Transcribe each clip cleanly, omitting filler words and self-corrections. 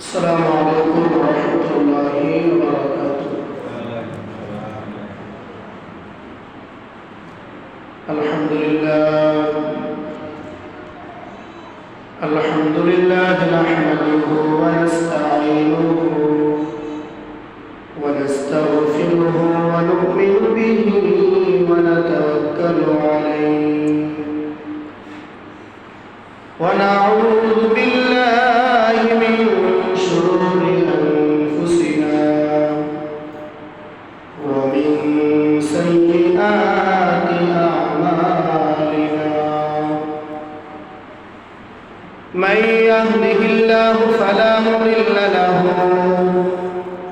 السلام عليكم ورحمة الله وبركاته. الحمد لله نحمده ونستعينه ونستغفره ونؤمن به ونتوكل عليه ونعوذ بالله من شرور أنفسنا ومن سيئات أعمالنا من يهده الله فلا مضل له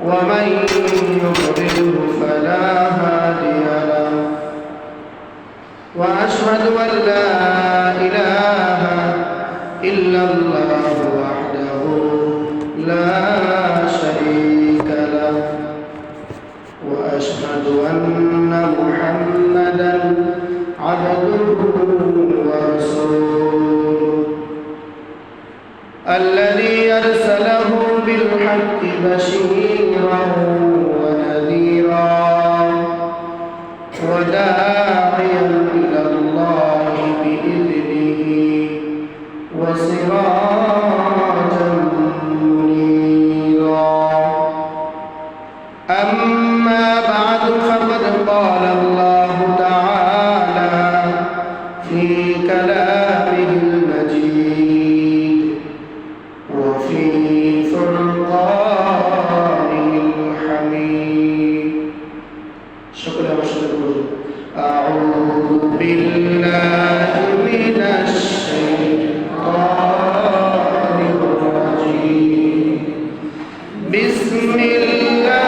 ومن يضلل فلا هادي له وأشهد أن لا إله إلا الله وحده لا شريك له وأشهد أن محمدا عبده ورسوله الذي أرسله بالحق بشيرا ونذيرا وداعيا إلى الله بإذنه وسراجا منيرا أما بعد فقد قال الله تعالى في كلامه المجيد وفي فرقانه الحميد شكرا وشكرا أعوذ بالله من الشيطان الرجيم بسم الله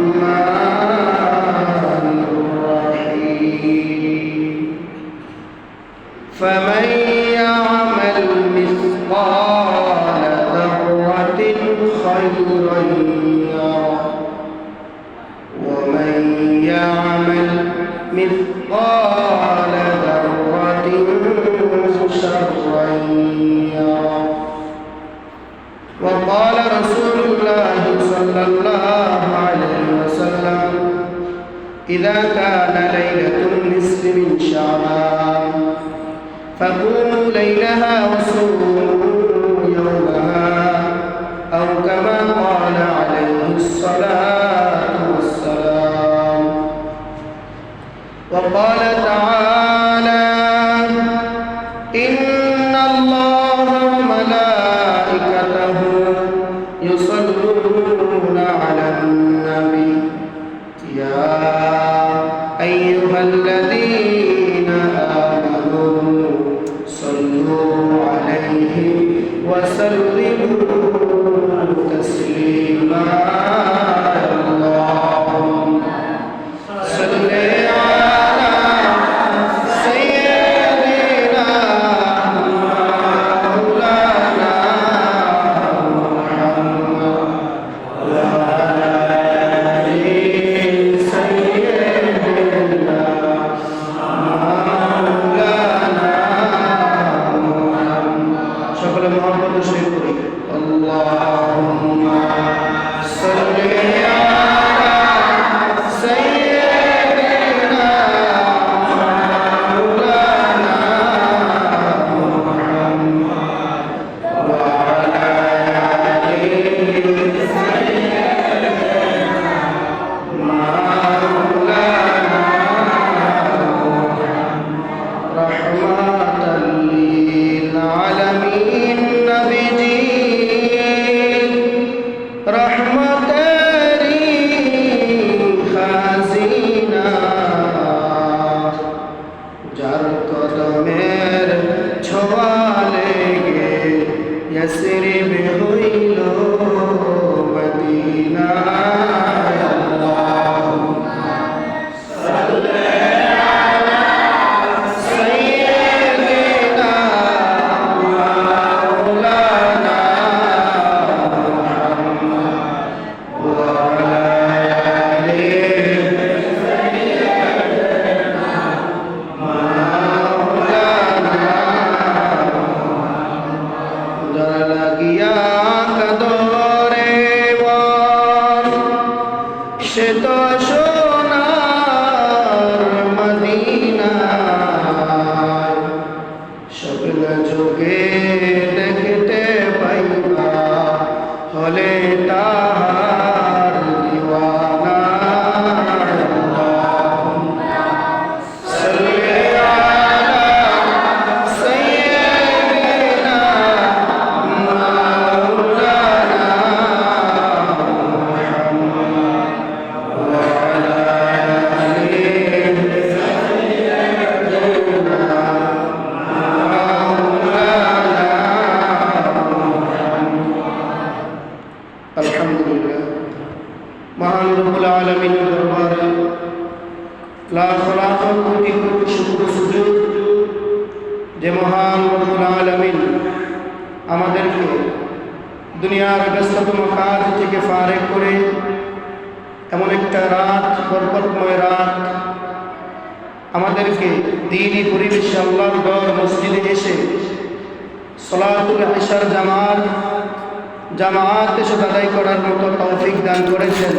الرحمن الرحيم فمن يعمل مثقال ذرة خيرا يره ومن يعمل مثقال ذرة شرا يره وقال رسول الله صلى الله عليه وسلم إذا كان ليلة النصف من شعبان فقوموا ليلها وصوموا يومها أو كما قال عليه الصلاة والسلام وقال تعالى إن الله وملائكته يصلون على النبي يا أيها الذين آمنوا صلوا عليه وسلموا تسليما اللهم صل على سيدنا مولانا محمد وعلى آل سيدنا مولانا محمد شكر محمد الشيخ اللهم صل على سيدنا مولانا محمد وعلى آل سيدنا مولانا رحمة للعالمين نبي যোগে দেখতে পাইবা হলে তাহার দিওয়ানা সাল্লি আলা সাইয়্যিদিনা মাওলানা মুহাম্মদ ওয়া আলা আলহামদুলিল্লাহ। মহান রব্বুল আলামিনের দরবারে লাখ লাখ কোটি কোটি শুকর সুজুদ যে মহান রব্বুল আলামিন আমাদেরকে দুনিয়ার ব্যস্ততম কাজ থেকে ফারেক করে এমন একটা রাত, বরকতময় রাত, আমাদেরকে দ্বীনি পরিবেশে আল্লাহর ঘর মসজিদে এসে সালাতুল ইশার জামাতে সাথে আদায় করার মতো তৌফিক দান করেছেন।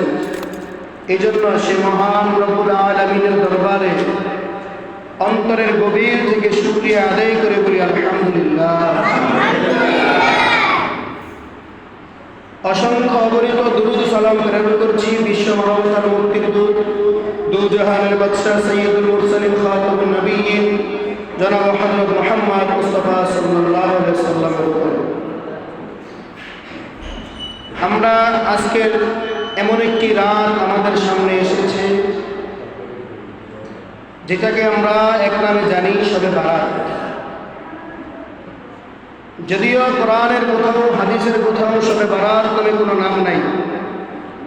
এই জন্য সে মহান রব্বুল আলামিনের দরবারে অন্তরের গভীর থেকে শুকরিয়া আদায় করে বলি আলহামদুলিল্লাহ। অসংখ্য অগণিত দুরূদ সালাম প্রেরণ করছি বিশ্ব মানবতার মুক্তির দূত, দু জাহানের বাদশাহ সৈয়দুল মুরসালিন খাতামুন নবিয়্যিন জনাব হযরত মুহাম্মদ মুস্তাফা সাল্লাল্লাহু আলাইহি ওয়াসাল্লামের উপর। আমরা আজকের এমন একটি রাত আমাদের সামনে এসেছে যেটাকে আমরা এক নামে জানি শবে বারাত। যদিও কোরআনের কোথাও হাদিসের কোথাও শবে বারাত নামে কোনো নাম নাই।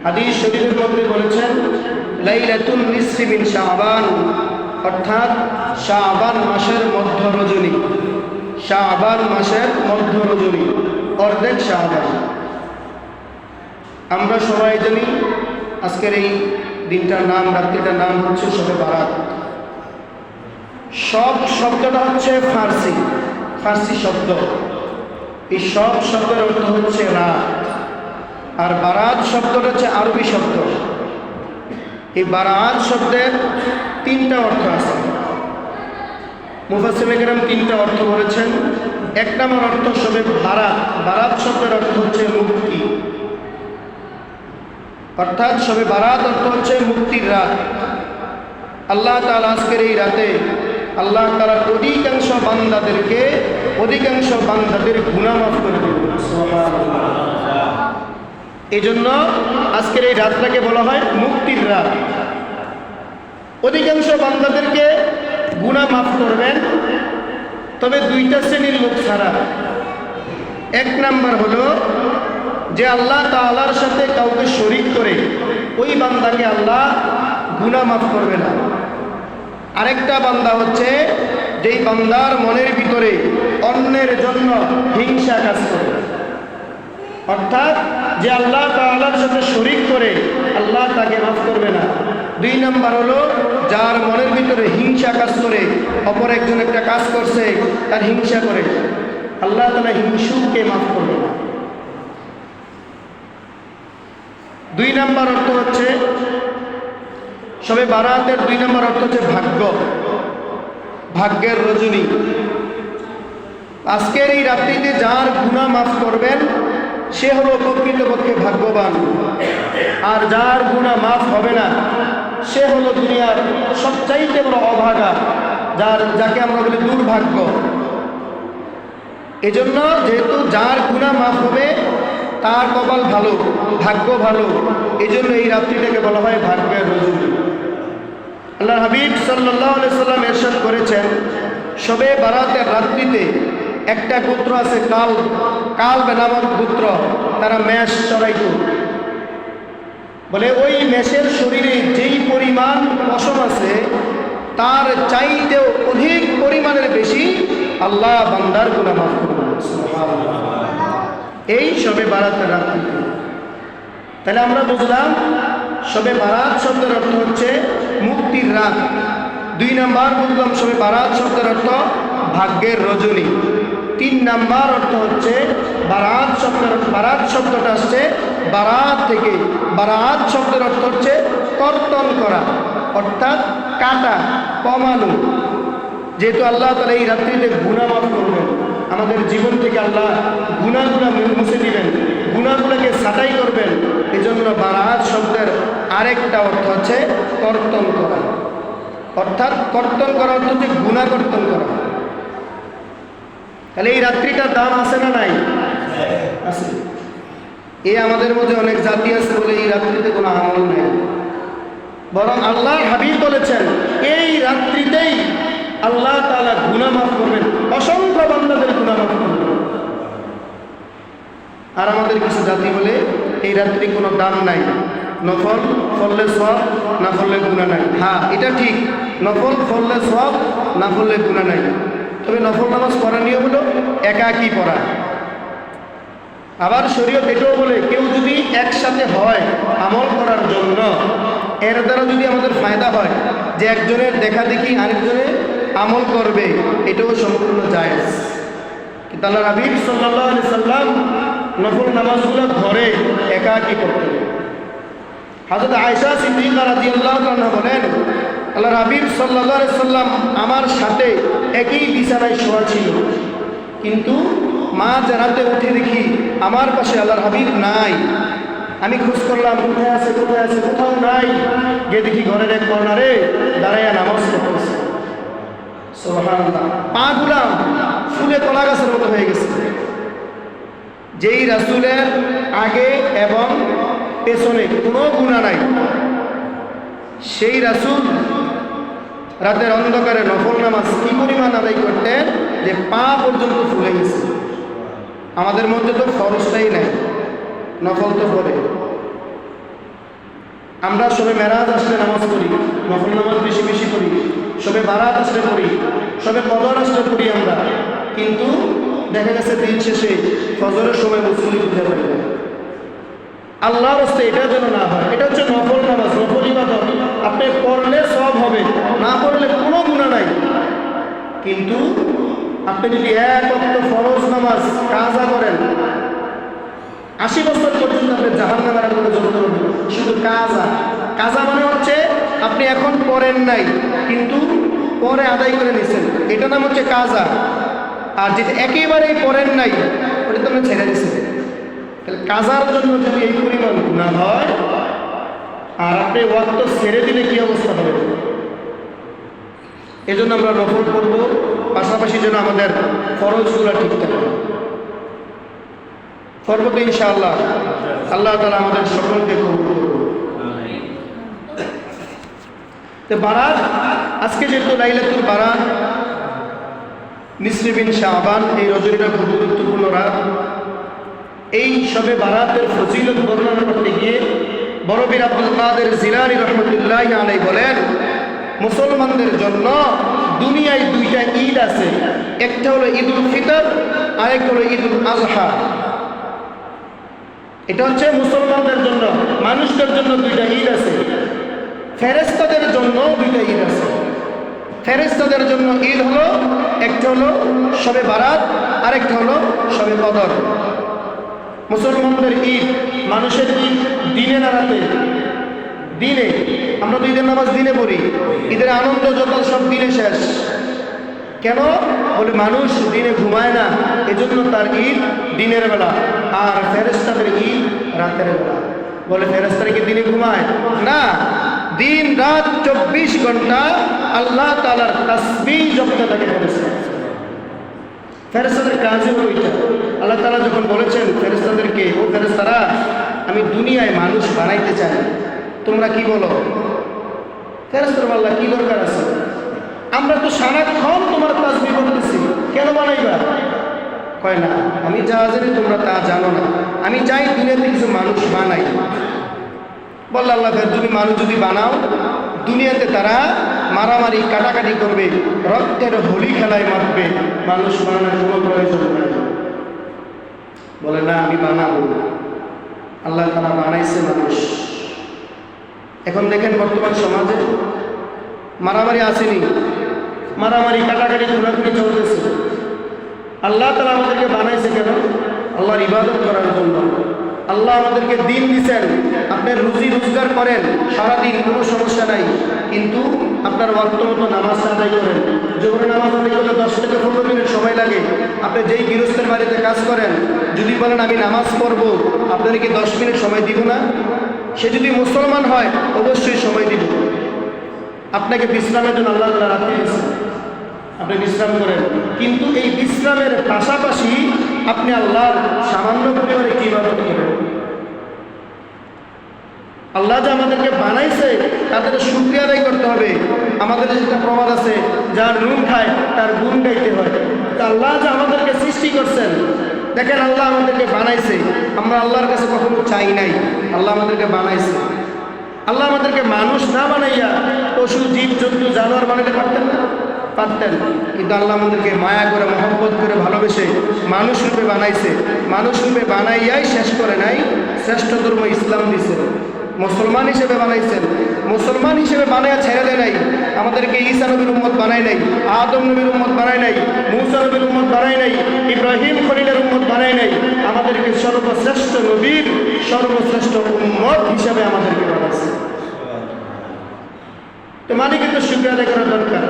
হাদিস শরীফের মধ্যে বলেছেন লাইলাতুন নিসফি মিন শাবান, অর্থাৎ শাবান মাসের মধ্য রজনী। শাবান মাসের মধ্য রজনী, অর্ধেক শাবান। আমরা সবাই জানি আজকের এই দিনটার নাম, রাত্রিটার নাম হচ্ছে শবে বারাত। সব শব্দটা হচ্ছে ফার্সি শব্দ। এই সব শব্দের অর্থ হচ্ছে রাত, আর বারাত শব্দটা হচ্ছে আরবি শব্দ। এই বারাত শব্দের তিনটা অর্থ আছে। মুফাসসিরিনে কেরাম তিনটা অর্থ বলেছেন। এক নম্বর অর্থ শবে বারাত। বারাত শব্দের অর্থ হচ্ছে মুক্তি, অর্থাৎ শবে বারাত অর্থ হচ্ছে মুক্তির রাত। আল্লাহ তাআলা আজকের এই রাতে আল্লাহ তাআলা অধিকাংশ বান্দাদের গুনাহ মাফ করে দেবেন। সুবহানাল্লাহ। এই জন্য আজকের এই রাতটাকে বলা হয় মুক্তির রাত। অধিকাংশ বান্দাদেরকে গুনাহ মাফ করবেন, তবে দুইটা শ্রেণীর লোক ছাড়া। এক নাম্বার হলো যে আল্লাহ তাআলার সাথে কাউকে শরীক করে ওই বান্দাকে আল্লাহ গুনাহ মাফ করবে না। আরেকটা বান্দা হচ্ছে যেই বান্দার মনের ভিতরে অন্যের জন্য হিংসা কাজ করে, অর্থাৎ যে আল্লাহ তাআলার সাথে শরীক করে আল্লাহ তাকে মাফ করবে না। দুই নাম্বার হলো যার মনের ভিতরে হিংসা কাজ করে, অপর একজন একটা কাজ করছে তার হিংসা করে, আল্লাহ তাআলা হিংসুককে মাফ করবে না। দুই নাম্বার অর্থ হচ্ছে শবে বারাতের দুই নাম্বার অর্থ হচ্ছে ভাগ্যের রজনী। আজকের এই রাত্রিতে যার গুনাহ মাফ করবেন সে হলো প্রকৃতপক্ষে ভাগ্যবান, আর যার গুনাহ মাফ হবে না সে হলো দুনিয়ার সবচাইতে বড় অভাগা, যাকে আমরা বলি দুর্ভাগ্য। এজন্য যেহেতু যার গুনাহ মাফ হবে তার কপাল ভালো, ভাগ্য ভালো, এজন্য এই রাত্রিটাকে বলা হয় ভাগ্যের রজনী। আল্লাহর হাবিব সাল্লাল্লাহু আলাইহি সাল্লাম ইরশাদ করেছেন, শবে বারাতের রাত্রিতে একটা গোত্র আছে কালব নামক গোত্র, তারা মেষ চড়াইত। বলে ওই মেষের শরীরে যেই পরিমাণ পশম আছে তার চাইতেও অধিক পরিমাণের বেশি আল্লাহ বান্দার গুনাহ মাফ করবেন। সুবহানাল্লাহ। এই শবে বারাতের রাত্রিতে। তাহলে আমরা বুঝলাম শবে বারাত শব্দের অর্থ হচ্ছে মুক্তির রাত। দুই নাম্বার বুঝলাম শবে বারাত শব্দের অর্থ ভাগ্যের রজনী। তিন নাম্বার অর্থ হচ্ছে বারাত শব্দটা আসছে বারাত থেকে। বারাত শব্দের অর্থ হচ্ছে কর্তন করা, অর্থাৎ কাটা, কমানো। যেহেতু আল্লাহ তাআলা এই রাত্রিতে গুনাহ মাফ করবেন, আমাদের জীবন থেকে আল্লাহ গুনাহগুলো মুছে দিবেন, গুনাহগুলোকে ছাঁটাই করবেন, এজন্য বারাত শব্দের আরেকটা অর্থ হচ্ছে কর্তন করা। অর্থাৎ কর্তন করা অর্থ হচ্ছে গুনাহ কর্তন করা। তাহলে এই রাত্রিটার দাম আছে না নাই? আছে। এই আমাদের মধ্যে অনেক জাতি আছে বলে এই রাত্রিতে কোনো আমল নেই, বরং আল্লাহর হাবিব বলেছেন এই রাত্রিতেই আল্লাহ তাআলা গুনাহ মাফ করবেন, অসংখ্য বান্দাদের গুনাহ মাফ করবেন। আর আমাদের কিছু জাতি বলে এই রাত্রি কোনো দাম নাই, নফল ফললে সওয়াব, না ফললে গুনাহ নাই। হ্যাঁ, এটা ঠিক, নফল ফললে সওয়াব, না ফললে গুনাহ নাই। তবে নফল নামাজ পড়া নিয়ম হলো একাকী পড়া। আবার শরীয়ত এটাও বলে কেউ যদি একসাথে হয় আমল করার জন্য, এর দ্বারা যদি আমাদের ফায়দা হয় যে একজনের দেখা দেখি আরেকজনে আমল করবে, এটাও সম্পূর্ণ জায়েজ। কিন্তু আল্লাহর হাবিব সাল্লাল্লাহু আলাইহি সাল্লাম নফল নামাজগুলো ঘরে একাকী করতেন। হযরত আয়েশা সিদ্দিকা রাদিয়াল্লাহু আনহা বলেন আল্লাহর হাবিব সাল্লাল্লাহু আলাইহি সাল্লাম আমার সাথে একই বিছানায় শোয়া ছিল, কিন্তু মাঝ রাতে উঠে দেখি আমার পাশে আল্লাহর হাবিব নাই। আমি খোঁজ করলাম কোথায় আছে কোথায় আছে, কোথাও নাই। গিয়ে দেখি ঘরের এক কর্নারে দাঁড়াইয়া নামাজ পড়তেছে। সুবহানাল্লাহ, পা গুলা ফুলে কলা গাছের মতো হয়ে গেছে। যেই রাসূলের আগে এবং পেছনে কোনো গুনাহ নাই, সেই রাসূল রাতের অন্ধকারে নফল নামাজ কি পরিমাণ আদায় করতেন যে পা পর্যন্ত ফুলে গেছে। আমাদের মধ্যে তো ফরজটাই নাই, নফল তো পড়ে। আমরা সবে মেরাজ আসলে নামাজ পড়ি, নফল নামাজ বেশি বেশি পড়ি, সবে বারাত আসলে পড়ি, সবে কদর আসলে পড়ি আমরা, কিন্তু দেখা গেছে দিন শেষে ফজরের সময় মুসল্লি বুঝতে পারি না। আল্লাহর রাস্তায় এটা যেন না হয়। এটা হচ্ছে নফল নামাজ, নফল ইবাদত। আপনি পড়লে সব হবে, না পড়লে কোনো গুনাহ নাই। কিন্তু আপনি যদি এক ওয়াক্ত ফরজ নামাজ কাজা করেন, 80 বছর পর্যন্ত আপনি জাহান্নামের আগুনে জ্বলতে হবে। শুধু কাজা, কাজা মানে হচ্ছে আপনি এখন পড়েন নাই কিন্তু পরে আদায় করে নিছেন, এটা নাম হচ্ছে কাজা। আর যেটা একেবারেই পড়েন নাই ওটা তো আপনি ছেড়ে দিচ্ছেন। তাহলে কাজার জন্য যদি এই পরিমাণ গুনাহ হয়, আর আপনি ওয়াক্ত ছেড়ে দিলে কি অবস্থা হবে? এজন্য আমরা নফল করব, পাশাপাশি যেন আমাদের ফরজগুলো ঠিক থাকে। করবো তো ইনশাআল্লাহ। আল্লাহ তাআলা আমাদের সকলকে কবুল করুন। তো বারাত, আজকে যেহেতু লাইলাতুল বারাত, নিসফে বিন শাবান, এই রজনীটা খুব গুরুত্বপূর্ণ রাত। এই সবে বারাতের ফজিলত বর্ণনা করতে গিয়ে বড় বীর আব্দুল কাদের জিলানী রহমতুল্লাহি আলাইহি বলেন, মুসলমানদের জন্য দুনিয়ায় দুইটা ঈদ আছে, একটা হলো ঈদুল ফিতর, আরেকটা হলো ঈদুল আজহা। এটা হচ্ছে মুসলমানদের জন্য, মানুষদের জন্য দুইটা ঈদ আছে। ফেরেশতাদের জন্য দুইটা ঈদ আছে। ফেরেশতাদের জন্য ঈদ হলো, একটা হলো শবে বারাত, আরেকটা হলো শবে কদর। মুসলমানদের ঈদ, মানুষের ঈদ দিনে না রাতে? দিনে। আমরা তো ঈদের নামাজ দিনে পড়ি, ঈদের আনন্দ যত সব দিনে শেষ। কেন? বলে মানুষ দিনে ঘুমায় না, এজন্য তার ঈদ দিনের বেলা, আর ফেরেশতাদের ঈদ রাতের বেলা। বলে ফেরেশতারা কি দিনে ঘুমায়? না, দিন রাত 24 ঘন্টা আল্লাহ তাআলার তাসবিহ জপতে থাকে ফেরেশতা। ফেরেশতাদের কাজই হলো এটা। আল্লাহ তাআলা যখন বলেছেন ফেরেশতাদেরকে, ও ফেরেশতারা, আমি দুনিয়ায় মানুষ বানাইতে চাই, তোমরা কি বলো? ফেরেশতারা বলল, কি দরকার আছে? আমরা তো সারাক্ষণ তোমার তাসবিহ করতেছি, কেন বানাইবা? কয় না, আমি যা জানি তোমরা তা জানো না, আমি চাই দুনিয়াতে কিছু মানুষ বানাই। বলল আল্লাহ, তুমি মানুষ যদি বানাও, দুনিয়াতে তারা মারামারি কাটাকাটি করবে, রক্তের হোলি খেলায় মারবে, মানুষ বানানোর কোনো প্রয়োজন নাই। বলে না, আমি বানাবো। আল্লাহ তাআলা বানাইছে মানুষ। এখন দেখেন বর্তমান সমাজে মারামারি আসেনি, মারামারি কাটাকাটি খুনাখুনি চলতেছে। আল্লাহ তাআলা আমাদেরকে বানাইছে কেন? আল্লাহর ইবাদত করার জন্য। আল্লাহ আমাদেরকে দিন দিচ্ছেন, আপনি রুজি রোজগার করেন সারাদিন, কোনো সমস্যা নাই, কিন্তু আপনার ওয়াক্ত মতো নামাজ আদায় করেন। যখন নামাজ আদায় করলে 10 থেকে 15 মিনিট সময় লাগে। আপনি যেই গৃহস্থের বাড়িতে কাজ করেন, যদি বলেন আমি নামাজ পড়বো, আপনারা কি 10 মিনিট সময় দিব না? সে যদি মুসলমান হয় অবশ্যই সময় দিব। আপনাকে বিশ্রামের জন্য আল্লাহ তাআলা রাত্রি দিয়েছেন, আপনি বিশ্রাম করেন, কিন্তু এই বিশ্রামের পাশাপাশি আপনি আল্লাহর সামান্য পরিবারে কি ইবাদত করেন? আল্লাহ যে আমাদেরকে বানাইছে তাদের শুকরিয়া আদায় করতে হবে। আমাদের যেটা প্রবাদ আছে, যার নুন খায় তার গুণ গাইতে হয়। তা আল্লাহ যে আমাদেরকে সৃষ্টি করছেন, দেখেন আল্লাহ আমাদেরকে বানাইছে, আমরা আল্লাহর কাছে কখনো চাই নাই, আল্লাহ আমাদেরকে বানাইছে। আল্লাহ আমাদেরকে মানুষ না বানাইয়া পশু জীব জন্তু জানোয়ার বানাতে পারতেন না? পারতেন। কিন্তু আল্লাহ আমাদেরকে মায়া করে মহব্বত করে ভালোবেসে মানুষ রূপে বানাইছে। মানুষ রূপে বানাইয়াই শেষ করে নাই, শ্রেষ্ঠ ধর্ম ইসলাম দিছে, মুসলমান হিসেবে বানাইছেন। মুসলমান হিসেবে বানাইয়া ছেড়ে দেয় নাই। আমাদেরকে ঈসা নবীর উম্মত বানায় নাই, আদম নবীর উম্মত বানায় নাই, মূসা নবীর উম্মত বানায় নাই, ইব্রাহিম খলিলের উম্মত বানায় নাই। আমাদেরকে সর্বশ্রেষ্ঠ নবীর সর্বশ্রেষ্ঠ উম্মত হিসেবে আমাদেরকে বানাইছে। তো মালিকের তো শুকরিয়া আদায় করা দরকার।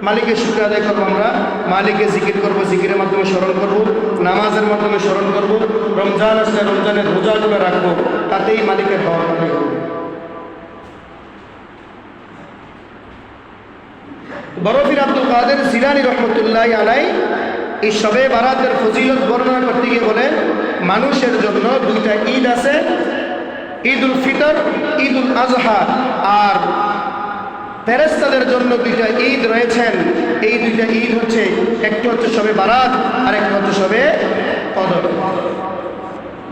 মালিকের শুকরিয়া আদায় করবো আমরা, মালিকের জিকির করবো, জিকিরের মাধ্যমে স্মরণ করবো, নামাজের মাধ্যমে স্মরণ করবো, রমজান আসলে রমজানের রোজাগুলো রাখবো, তাতেই মালিকের হক আদায় করবো। বরফির আব্দুল কাদের জিলানী রহমতুল্লাহ আলাই এই শবে বারাতের ফজিলত বর্ণনা করতে গিয়ে বলেন, মানুষের জন্য 2টা ঈদ আছে, ঈদ উল ফিতর, ঈদ উল আজহা, আর ফেরেশতাদের জন্য 2টা ঈদ রয়েছেন। এই 2টা ঈদ হচ্ছে, একটা হচ্ছে শবে বারাত আর একটা হচ্ছে শবে কদর।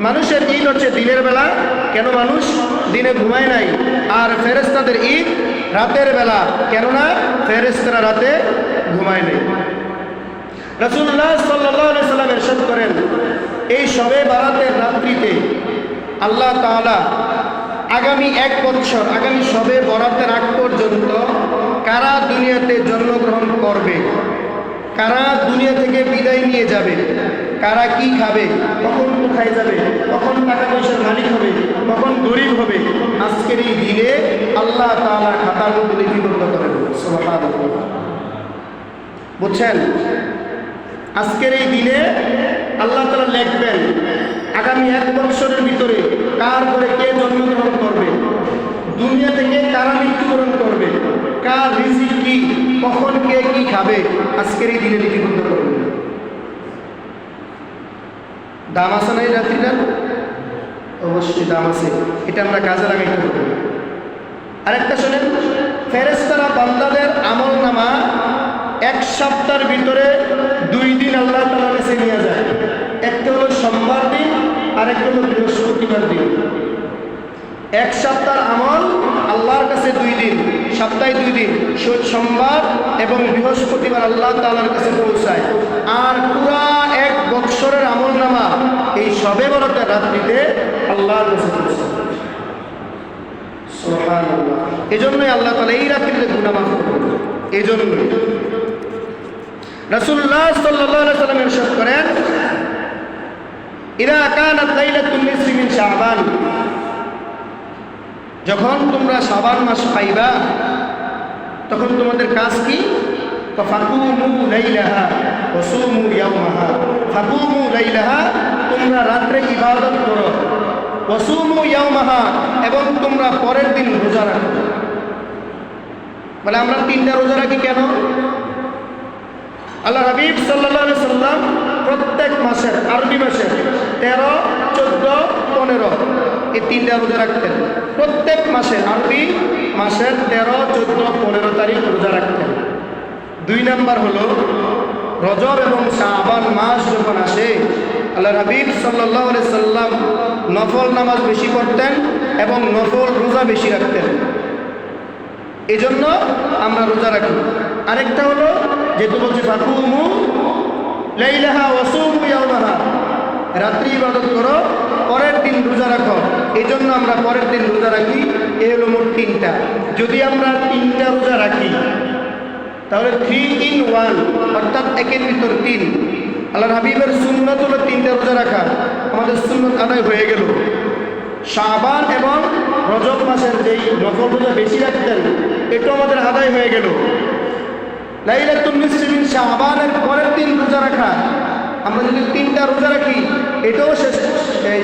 মানুষের ঈদ হচ্ছে দিনের বেলা, কেন মানুষ দিনে ঘুমায় নাই, আর ফেরেশতাদের ঈদ রাতের বেলা, কেননা ফেরেশতারা রাতে ঘুমায় নাই। রাসূলুল্লাহ সাল্লাল্লাহু আলাইহি সাল্লাম ইরশাদ করেন, এই শবে বারাতের রাত্রিতে আল্লাহ তাআলা আগামী 1 বছর, আগামী শবে বরাতের আগ পর্যন্ত কারা দুনিয়াতে জন্মগ্রহণ করবে, কারা দুনিয়া থেকে বিদায় নিয়ে যাবে, কারা কি খাবে, কখন কোথায় যাবে, কখন টাকা পয়সার মালিক হবে, কখন গরিব হবে, আজকের এই দিনে আল্লাহ তাআলা খাতার মধ্যে লিপিবদ্ধ করেন। সুবহানাল্লাহ। বুঝছেন? আজকের এই দিনে আল্লাহ তাআলা লিখবেন আগামী 1 বছরের ভিতরে কার করে কে জন্মগ্রহণ করবে, দুনিয়া থেকে কারা মৃত্যুবরণ করবে, কার রিজিক কি, কখন কে কি খাবে, আজকের এই দিনে লিপিবদ্ধ করবে। দাম আছে না এই রাত্রিটার? অবশ্যই দাম আছে, এটা আমরা কাজে লাগাইতে হবে। আরেকটা শোনেন, ফেরেশতারা বান্দাদের আমল নামা 1 সপ্তাহের ভিতরে 2 দিন আল্লাহ তাআলার কাছে নিয়ে যায়। একটা হলো সোমবার দিন, আরেকটা হলো বৃহস্পতিবার দিন। 1 সপ্তাহের আমল আল্লাহর কাছে 2 দিন, সপ্তাহে 2 দিন, সোমবার এবং বৃহস্পতিবার আল্লাহ তাআলার কাছে পৌঁছায়। আর পুরা 1 বছরের আমল নামা এই শবে বরাতের রাত্রিতে আল্লাহর কাছে পৌঁছায়। সুবহানাল্লাহ। এজন্যই আল্লাহ তাআলা এই রাত্রিতে গুনাহ মাফ করবেন। এজন্যই রাসূলুল্লাহ সাল্লাল্লাহু আলাইহি ওয়াসাল্লাম ইরশাদ করেন, ইযা কানাত লাইলাতুন নিসফি মিন শাবান, যখন তোমরা শাবান মাস পাইবা তখন তোমাদের কাজ কি? ফাকুমু লাইলাহা ওয়া সুমু ইয়াওমাহা। ফাকুমু লাইলাহা, তোমরা রাতে ইবাদত করো, ওয়া সুমু ইয়াওমাহা, এবং তোমরা পরের দিন রোজা রাখো। বলে আমরা 3টা রোজা রাখি কেন? আল্লাহ হাবিব সাল্লাল্লাহু আলাইহি সাল্লাম প্রত্যেক মাসের, আরবি মাসের 13, 14, 15 এই 3টা রোজা রাখতেন। প্রত্যেক মাসের, আরবি মাসের 13, 14, 15 তারিখ রোজা রাখতেন। 2 নাম্বার হলো রজব এবং শাবান মাস যখন আসে, আল্লাহ হাবিব সাল্লাল্লাহু আলাইহি সাল্লাম নফল নামাজ বেশি পড়তেন এবং নফল রোজা বেশি রাখতেন। এজন্য আমরা রোজা রাখি। আরেকটা হলো, যেহেতু বলছি ফাকুমু লাইলাহা ওয়া সুমু ইয়াওমাহা, রাত্রি ইবাদত করো, পরের দিন রোজা রাখো, এই জন্য আমরা পরের দিন রোজা রাখি। এই হলো মোট 3টা। যদি আমরা 3টা রোজা রাখি তাহলে 3 in 1, অর্থাৎ 1 এর ভিতর 3। আল্লাহর হাবিবের সুন্নাত হলো 3টা রোজা রাখা, আমাদের সুন্নত আদায় হয়ে গেল। শাবান এবং রজব মাসের যেই নফল রোজা বেশি রাখতেন এটাও আমাদের আদায় হয়ে গেল। লাইলাতুন নিসফি মিন শাবানের পরের দিন রোজা রাখা, আমরা যদি 3টা রোজা রাখি এটাও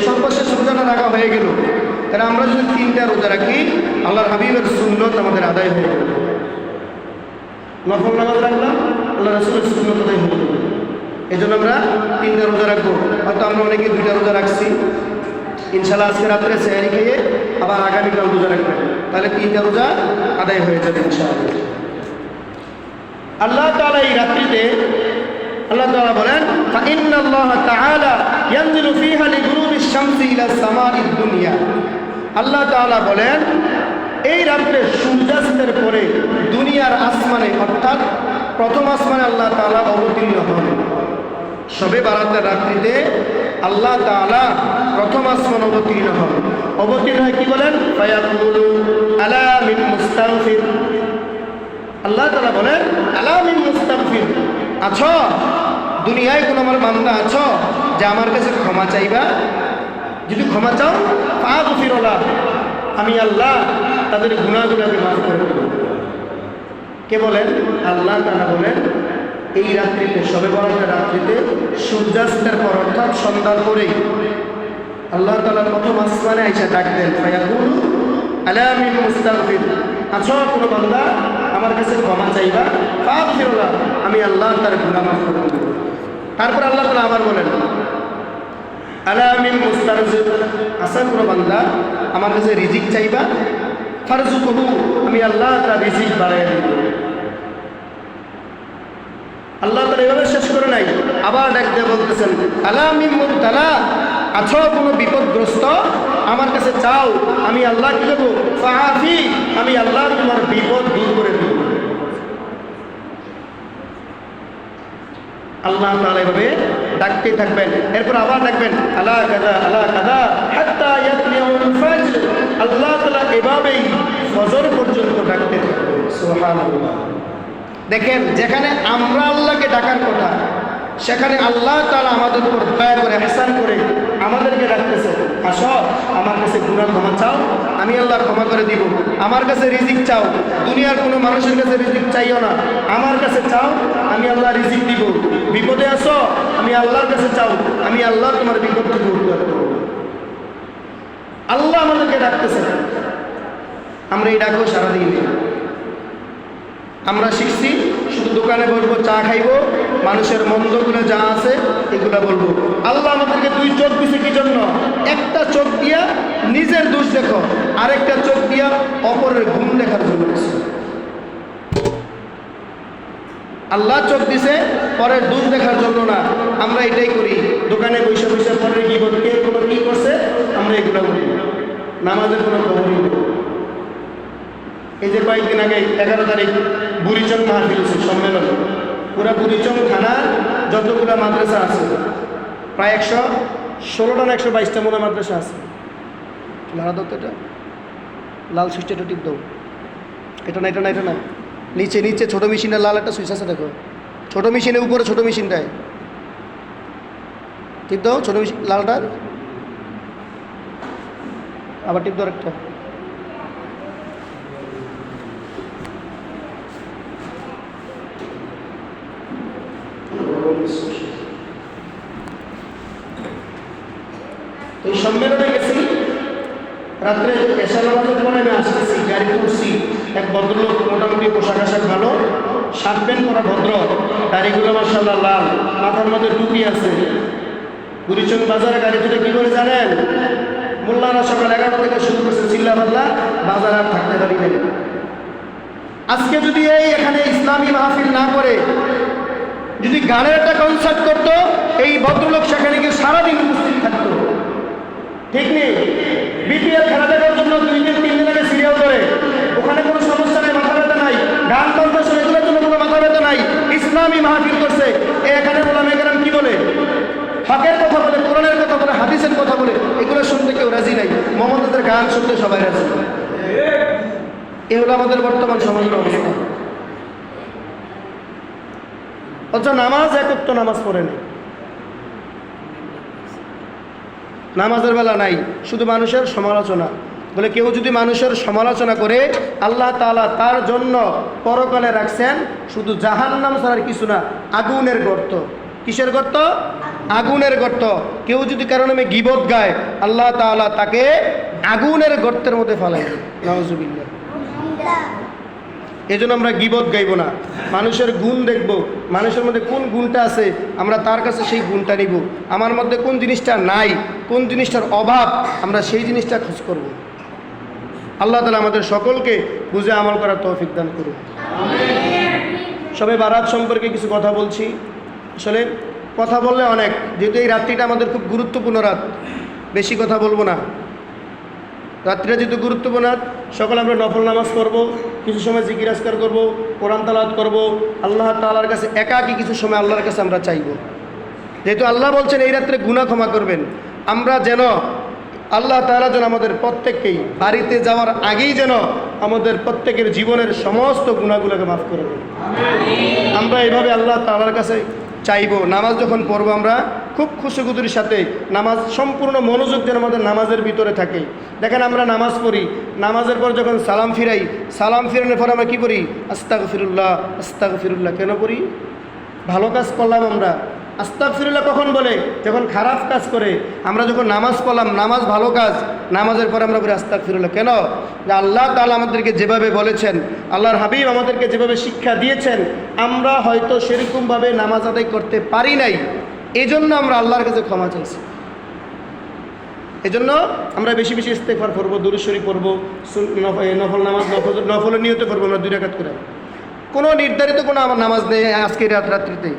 সর্বশেষ রোজাটা রাখা হয়ে গেল। তাহলে আমরা যদি 3টা রোজা রাখি আল্লাহর হাবিবের সুন্নত আমাদের আদায় হয়ে গেল। নফল নামাজ রাখলাম, আল্লাহ রাসূলের সুন্নত আদায় হয়ে গেল। এই জন্য আমরা 3টা রোজা রাখবো। হয়তো আমরা অনেকে 2টা রোজা রাখছি, ইনশাল্লাহ আজকে রাত্রে সেহরি খেয়ে আবার আগামীকাল রোজা রাখবেন, তাহলে 3টা রোজা আদায় হয়ে যাবে ইনশাআল্লাহ। আল্লাহ তাআলা এই রাত্রিতে আল্লাহ তাআলা বলেন ফাইন্নাল্লাহা তাআলা ইয়ানজিলু ফিহা লিগুরুবিশ শামসি ইলা সামাইদ দুনিয়া। আল্লাহ তাআলা বলেন এই রাত্রে সূর্যাস্তের পরে দুনিয়ার আসমানে অর্থাৎ প্রথম আসমানে আল্লাহ তাআলা অবতীর্ণ হন। শবে বারাতের রাত্রিতে আল্লাহ তাআলা প্রথম আসমান অবতীর্ণ হন। অবতীর্ণ হয় কি বলেন ফায়াকুলু আলা মিন মুস্তাগফির। আল্লাহ তাআলা বলেন আলা মিন মুস্তাগফির, আছো দুনিয়ায় কোন আমার বান্দা আছো যে আমার কাছে ক্ষমা চাইবা? যদি ক্ষমা চাও ফাগফিরুল্লাহ, আমি আল্লাহ তাদের গুনাহগুলোকে মাফ করে দেব। কে বলেন? আল্লাহ তাআলা বলেন এই রাত্রিতে শবে বরাতের রাত্রিতে সূর্যাস্তের পর অর্থাৎ সন্ধ্যার পরেই আল্লাহ তাআলা প্রথম আসমানে আইসা ডাক দেন ফায়াকুলু আলা মিন মুস্তাগফির, আছো কোনো বান্দা আমার কাছে ক্ষমা চাইবা? ফাগফিরুল্লাহ, আমি আল্লাহ তার গুনাহ মাফ করে দেব। তারপর আল্লাহ তাআলা আবার বলেন আলা মিন মুস্তারজিক, আছো কোনো বান্দা আমার কাছে রিজিক চাইবা? ফারজুকুহু, আমি আল্লাহ তার রিজিক বাড়াইয়া দেব। আল্লাহ তাআলা এভাবে শেষ করে নাই, আবার ডাক দিয়ে বলতেছেন আলা মিন মুবতালা, আছো কোনো বিপদগ্রস্ত আমার কাছে চাও, আমি আল্লাহ কি করবো? ফাআফি, আমি আল্লাহ তোমার বিপদ দূর করে দেব। আল্লাহ তাআলা এভাবে ডাকতেই থাকবেন। এরপর আবার ডাকবেন আলা কাদা আলা কাদা হাত্তা ইয়াতলিউল ফাজর। আল্লাহ তাআলা এভাবেই ফজর পর্যন্ত ডাকতে থাকবেন। সুবহানাল্লাহ। দেখেন যেখানে আমরা আল্লাহকে ডাকার কথা সেখানে আল্লাহ তাআলা আমাদের উপর দয়া করে ইহসান করে আমাদেরকে ডাকতেছে, আসো আমার কাছে গুনাহ ক্ষমা চাও, আমি আল্লাহ ক্ষমা করে দিব। আমার কাছে রিজিক চাও, দুনিয়ার কোনো মানুষের কাছে রিজিক চাইও না, আমার কাছে চাও, আমি আল্লাহ রিজিক দিব। বিপদে আসো, আমি আল্লাহর কাছে চাও, আমি আল্লাহ তোমার বিপদকে দূর করে দেব। আল্লাহ আমাদেরকে ডাকতেছে, আমরা এই ডাকও সারাদিন আমরা শিখছি শুধু দোকানে বসবো, চা খাইবো, মানুষের মন্দগুলো যা আছে এগুলো বলবো। আল্লাহ আমাদেরকে 2 চোখ দিছে কি জন্য? একটা চোখ দিয়া নিজের দোষ দেখো, আরেকটা চোখ দিয়া অপরের গুণ দেখার জন্য। আল্লাহ চোখ দিছে পরের দোষ দেখার জন্য না। আমরা এটাই করি, দোকানে বসে বসে পরের কি কে কোনো কি করছে আমরা এগুলো করি, নামাজের কোনো খবরই নেই। এই যে কয়েকদিন আগে 11 তারিখ বুড়িচং মাহফিল সম্মেলন, পুরা বুড়িচং থানার যতগুলো মাদ্রাসা আছে প্রায় 116টা না 122টা মনে মাদ্রাসা আছে। লাড়া দাও তো, এটা লাল সুইচটা একটু টিপ দাও। এটা না এটা না এটা না, নিচে নিচে ছোটো মেশিনের লাল একটা সুইচ আছে দেখো, ছোটো মেশিনের উপরে ছোটো মেশিনটায় টিপ দাও, ছোটো মেশিন লালটা আবার টিপ দাও একটা। এই সম্মেলনে গেছি, রাত্রে এশা নামাজের পরে আমি আসতেছি, গাড়ি করছি, এক ভদ্রলোক মোটামুটি পোশাক আশাক ভালো, শার্ট প্যান্ট পরা ভদ্র, দাড়িগুলো মাশাআল্লাহ লাল, মাথার মধ্যে টুপি আছে। বুড়িচং বাজারে গাড়ি তুলে কী করে জানেন? মোল্লারা সকাল 11টা থেকে শুরু করছে চিল্লা পাল্লা, বাজার আর থাকতে পারিবেন। আজকে যদি এখানে ইসলামী মাহফিল না করে যদি গানের একটা কনসার্ট করতো, এই ভদ্রলোক সেখানে গিয়ে সারাদিন উপস্থিত থাকতো। ঠিক নেই? বিপিএল খেলা দেখার জন্য 2 দিন 3 দিন আগে সিরিয়াল করে, ওখানে কোনো সমস্যা নেই, মাথা ব্যথা নাই, গান কম্পিটিশন এগুলোর জন্য কোনো মাথা ব্যথা নাই। ইসলামী মাহফিল করছে, এখানে ওলামায়ে কেরাম কি বলে? হকের কথা বলে, কোরআনের কথা বলে, হাদিসের কথা বলে, এগুলো শুনতে কেউ রাজি নাই। মোহাম্মদের গান শুনতে সবাই রাজি। এ হলো আমাদের বর্তমান সমাজের অবস্থা। অথচ নামাজ একত্র নামাজ পড়ে নেই। নামাজের বেলা নাই, শুধু মানুষের সমালোচনা। বলে কেউ যদি মানুষের সমালোচনা করে, আল্লাহ তাআলা তার জন্য পরকালে রাখছেন শুধু জাহান্নাম ছাড়ার কিছু না, আগুনের গর্ত। কিসের গর্ত? আগুনের গর্ত। কেউ যদি কারো নামে গীবত গায়, আল্লাহ তাআলা তাকে আগুনের গর্তের মধ্যে ফেলায়। নাউজুবিল্লাহ। এই জন্য আমরা গীবত গাইব না, মানুষের গুণ দেখব, মানুষের মধ্যে কোন গুণটা আছে আমরা তার কাছে সেই গুণটা নিব। আমার মধ্যে কোন জিনিসটা নাই, কোন জিনিসটার অভাব, আমরা সেই জিনিসটা খোঁজ করব। আল্লাহ তাআলা আমাদের সকলকে বুঝে আমল করার তৌফিক দান করুন। সবে বারাত সম্পর্কে কিছু কথা বলছি। আসলে কথা বললে অনেক, যেহেতু এই রাত্রিটা আমাদের খুব গুরুত্বপূর্ণ রাত, বেশি কথা বলবো না। রাত্রিটা যেহেতু গুরুত্বপূর্ণ রাত, সকালে আমরা নফল নামাজ করব, কিছু সময় জিকির আজকার করব, কোরআন তালাওয়াত করব, আল্লাহ তাআলার কাছে একাকী কিছু সময় আল্লাহর কাছে আমরা চাইব। যেহেতু আল্লাহ বলছেন এই রাত্রে গুনাহ ক্ষমা করবেন, আমরা যেন আল্লাহ তাআলা যেন আমাদের প্রত্যেককেই বাড়িতে যাওয়ার আগেই যেন আমাদের প্রত্যেকের জীবনের সমস্ত গুনাহগুলোকে মাফ করে দেন। আমরা এইভাবে আল্লাহ তাআলার কাছে চাইব। নামাজ যখন পড়বো আমরা খুব খুশুখুতুর সাথে, নামাজ সম্পূর্ণ মনোযোগ যেন আমাদের নামাজের ভিতরে থাকে। দেখেন আমরা নামাজ পড়ি, নামাজের পর যখন সালাম ফিরাই, সালাম ফিরানোর পর আমরা কী করি? আস্তাগফিরুল্লাহ, আস্তাগফিরুল্লাহ। কেন করি? ভালো কাজ করলাম আমরা। আস্তাগফিরুল্লাহ কখন বলে? যখন খারাপ কাজ করে। আমরা যখন নামাজ পড়লাম, নামাজ ভালো কাজ, নামাজের পরে আমরা বলি আস্তাগফিরুল্লাহ। কেন? যে আল্লাহ তাআলা আমাদেরকে যেভাবে বলেছেন, আল্লাহর হাবিব আমাদেরকে যেভাবে শিক্ষা দিয়েছেন, আমরা হয়তো সেরকমভাবে নামাজ আদায় করতে পারি নাই, এই জন্য আমরা আল্লাহর কাছে ক্ষমা চাইছি। এই জন্য আমরা বেশি বেশি ইস্তেগফার পড়বো, দুরূদ শরীফ পড়বো, নফল নামাজ নফলের নিয়তে পড়বো আমরা 2 রাকাত করে। কোনো নির্ধারিত কোনো আমার নামাজ নেই আজকে রাত্রিতে।